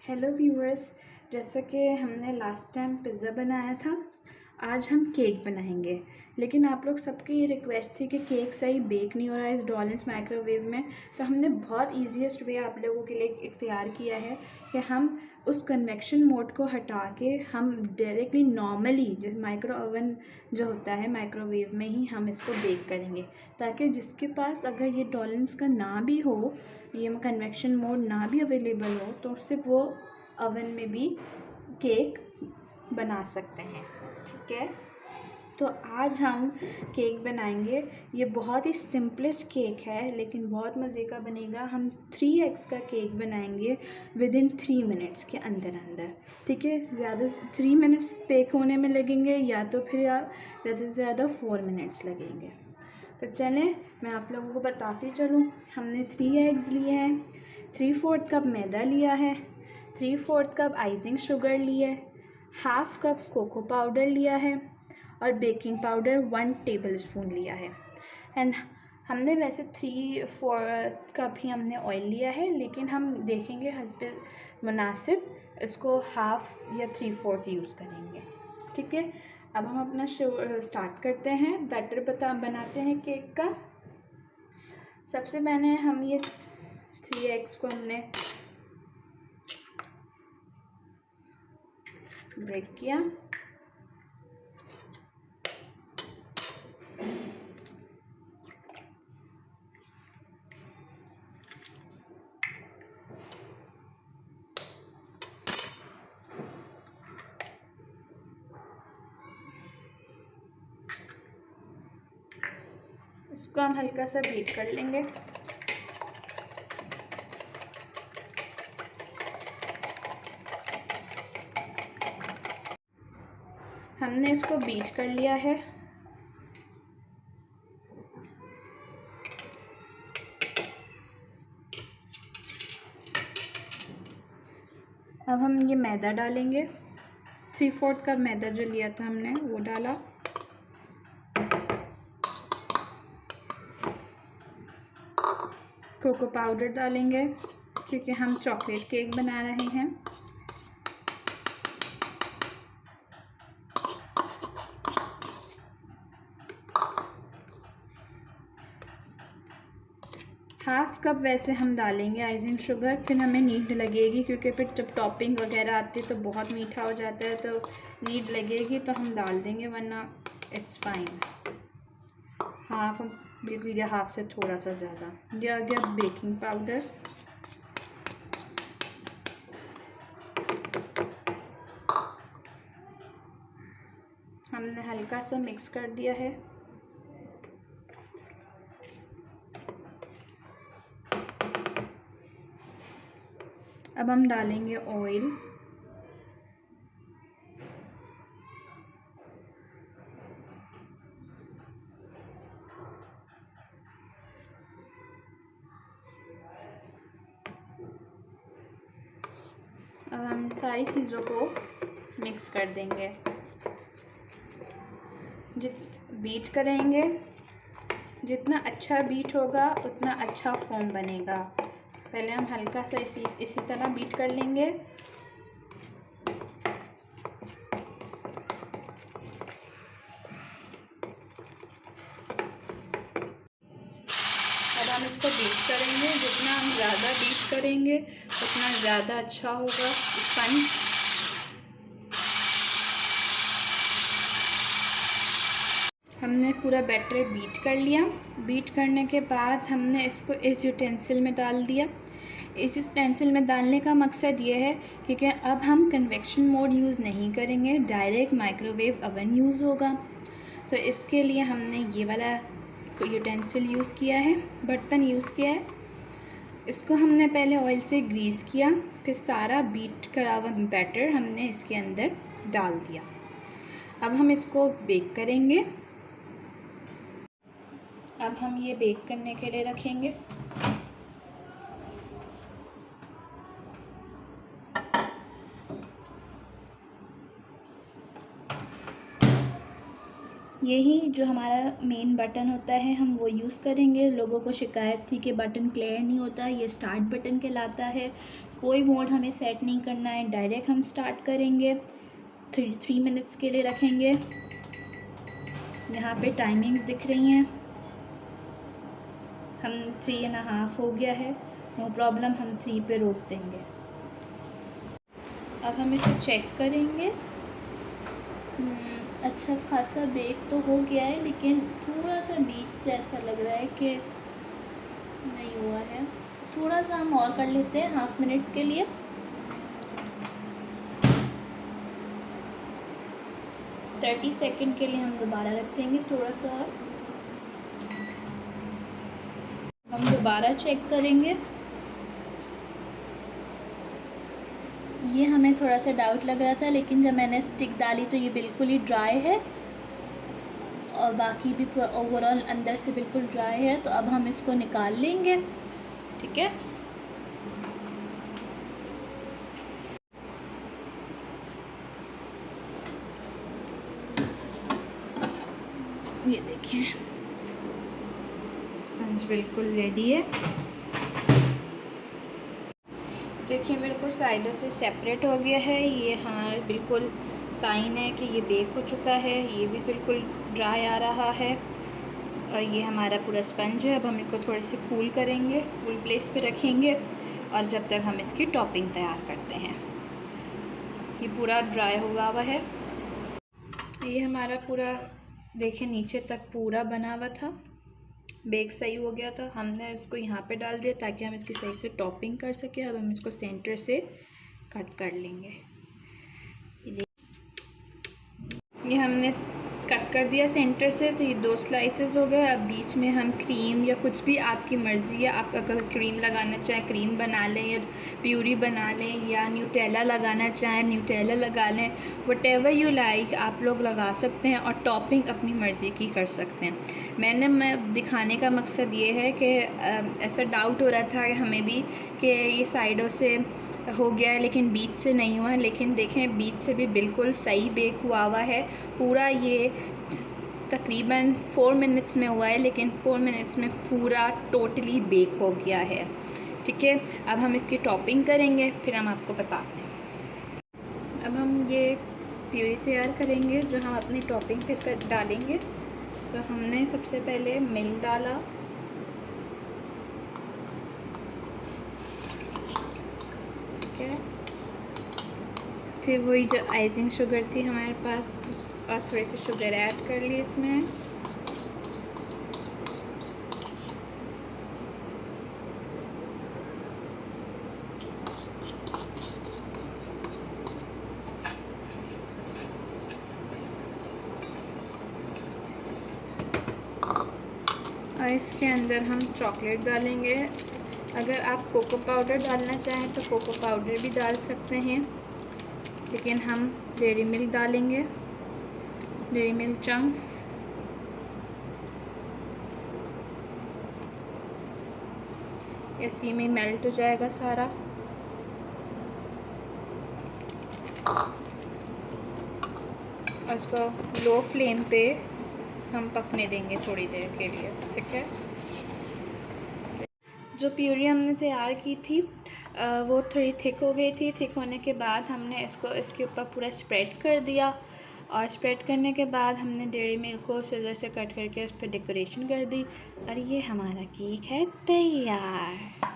Hello viewers, जैसा कि हमने लास्ट टाइम पिज़्ज़ा बनाया था, आज हम केक बनाएंगे। लेकिन आप लोग सबकी ये रिक्वेस्ट थी कि केक सही बेक नहीं हो रहा है इस डॉलिन्स माइक्रोवेव में, तो हमने बहुत ईजीएस्ट वे आप लोगों के लिए इख्तियार किया है कि हम उस कन्वेक्शन मोड को हटा के हम डायरेक्टली नॉर्मली जैसे माइक्रो ओवन जो होता है माइक्रोवेव में ही हम इसको बेक करेंगे, ताकि जिसके पास अगर ये डॉलिन्स का ना भी हो, ये कन्वेक्शन मोड ना भी अवेलेबल हो, तो उससे वो ओवन में भी केक बना सकते हैं। ठीक है, तो आज हम केक बनाएंगे। ये बहुत ही सिंपलेस्ट केक है लेकिन बहुत मज़े का बनेगा। हम 3 एग्स का केक बनाएंगे विदिन 3 मिनट्स के अंदर अंदर। ठीक है, ज़्यादा 3 मिनट्स बेक होने में लगेंगे या तो फिर ज़्यादा से ज़्यादा 4 मिनट्स लगेंगे। तो चलें मैं आप लोगों को बताती चलूँ। हमने 3 एग्स लिए हैं, 3/4 कप मैदा लिया है, 3/4 कप आइसिंग शुगर लिए, हाफ़ कप कोको पाउडर लिया है और बेकिंग पाउडर 1 टेबलस्पून लिया है। एंड हमने वैसे 3/4 कप ही हमने ऑयल लिया है, लेकिन हम देखेंगे हस्बे मुनासिब इसको हाफ़ या 3/4 यूज़ करेंगे। ठीक है, अब हम अपना स्टार्ट करते हैं। बैटर बनाते हैं केक का। सबसे पहले हम ये 3 एग्स को हमने ब्रेक किया। इसको हम हल्का सा बीट कर लेंगे। हमने इसको बीट कर लिया है। अब हम ये मैदा डालेंगे। 3/4 कप मैदा जो लिया था हमने वो डाला। कोको पाउडर डालेंगे क्योंकि हम चॉकलेट केक बना रहे हैं। हाफ़ कप वैसे हम डालेंगे आइसिंग शुगर, फिर हमें नीड लगेगी क्योंकि फिर जब टॉपिंग वगैरह आती है तो बहुत मीठा हो जाता है, तो नीड लगेगी तो हम डाल देंगे, वरना इट्स फाइन। हाफ़ बिल्कुल, या हाफ़ से थोड़ा सा ज़्यादा। ये आ गया बेकिंग पाउडर। हमने हल्का सा मिक्स कर दिया है। अब हम डालेंगे ऑयल। अब हम सारी चीज़ों को मिक्स कर देंगे। बीट करेंगे, जितना अच्छा बीट होगा उतना अच्छा फोम बनेगा। पहले हम हल्का सा इसी तरह बीट कर लेंगे। अब हम इसको बीट करेंगे। जितना हम ज़्यादा बीट करेंगे उतना ज़्यादा अच्छा होगा स्पंज। हमने पूरा बैटर बीट कर लिया। बीट करने के बाद हमने इसको इस यूटेंसिल में डाल दिया। इस यूटेंसिल में डालने का मकसद ये है क्योंकि अब हम कन्वेक्शन मोड यूज़ नहीं करेंगे, डायरेक्ट माइक्रोवेव ओवन यूज़ होगा। तो इसके लिए हमने ये वाला यूटेंसिल यूज़ किया है, बर्तन यूज़ किया है। इसको हमने पहले ऑयल से ग्रीस किया, फिर सारा बीट करा हुआ बैटर हमने इसके अंदर डाल दिया। अब हम इसको बेक करेंगे। अब हम ये बेक करने के लिए रखेंगे। यही जो हमारा मेन बटन होता है हम वो यूज़ करेंगे। लोगों को शिकायत थी कि बटन क्लियर नहीं होता, ये स्टार्ट बटन कहलाता है। कोई मोड हमें सेट नहीं करना है, डायरेक्ट हम स्टार्ट करेंगे। 3 मिनट्स के लिए रखेंगे। यहाँ पे टाइमिंग्स दिख रही हैं, हम 3.5 हो गया है, नो प्रॉब्लम, हम 3 पे रोक देंगे। अब हम इसे चेक करेंगे। अच्छा खासा बेक तो हो गया है, लेकिन थोड़ा सा बीच से ऐसा लग रहा है कि नहीं हुआ है। थोड़ा सा हम और कर लेते हैं 1/2 मिनट्स के लिए। तो 30 सेकंड के लिए हम दोबारा रख देंगे थोड़ा सा और। हम दोबारा चेक करेंगे। ये हमें थोड़ा सा डाउट लग रहा था, लेकिन जब मैंने स्टिक डाली तो ये बिल्कुल ही ड्राई है और बाकी भी ओवरऑल अंदर से बिल्कुल ड्राई है। तो अब हम इसको निकाल लेंगे, ठीक है। ये देखिए स्पंज बिल्कुल रेडी है। देखिए बिल्कुल साइडों से सेपरेट हो गया है ये, हाँ बिल्कुल साइन है कि ये बेक हो चुका है। ये भी बिल्कुल ड्राई आ रहा है और ये हमारा पूरा स्पंज है। अब हम इसको थोड़े से कूल करेंगे, कूल प्लेस पे रखेंगे और जब तक हम इसकी टॉपिंग तैयार करते हैं। ये पूरा ड्राई हुआ है। ये हमारा पूरा देखिए नीचे तक पूरा बना हुआ था, बेक सही हो गया था। हमने इसको यहाँ पे डाल दिया ताकि हम इसकी सही से टॉपिंग कर सकें। अब हम इसको सेंटर से कट कर लेंगे। ये हमने कट कर दिया सेंटर से, तो ये 2 स्लाइसेस हो गए। अब बीच में हम क्रीम या कुछ भी आपकी मर्ज़ी है, आप अगर क्रीम लगाना चाहें क्रीम बना लें या प्यूरी बना लें या न्यूटेला लगाना चाहें न्यूटेला लगा लें। व्हाटएवर यू लाइक आप लोग लगा सकते हैं और टॉपिंग अपनी मर्ज़ी की कर सकते हैं। मैं दिखाने का मकसद ये है कि ऐसा डाउट हो रहा था हमें भी कि ये साइडों से हो गया है लेकिन बीच से नहीं हुआ है, लेकिन देखें बीच से भी बिल्कुल सही बेक हुआ है पूरा। ये तकरीबन 4 मिनट्स में हुआ है, लेकिन 4 मिनट्स में पूरा टोटली बेक हो गया है, ठीक है। अब हम इसकी टॉपिंग करेंगे, फिर हम आपको बताते हैं। अब हम ये प्यूरी तैयार करेंगे जो हम अपनी टॉपिंग पे डालेंगे। तो हमने सबसे पहले मिल्क डाला, फिर वही जो आइसिंग शुगर थी हमारे पास और थोड़ी सी शुगर ऐड कर ली इसमें। और इसके अंदर हम चॉकलेट डालेंगे। अगर आप कोको पाउडर डालना चाहें तो कोको पाउडर भी डाल सकते हैं, लेकिन हम डेयरी मिल्क डालेंगे, डेयरी मिल्क चंक्स। इसी में मेल्ट हो जाएगा सारा। और इसको लो फ्लेम पे हम पकने देंगे थोड़ी देर के लिए, ठीक है। जो प्यूरी हमने तैयार की थी वो थोड़ी थिक हो गई थी। थिक होने के बाद हमने इसको इसके ऊपर पूरा स्प्रेड कर दिया और स्प्रेड करने के बाद हमने डेयरी मिल्क को सीजर से कट करके उस पर डेकोरेशन कर दी और ये हमारा केक है तैयार।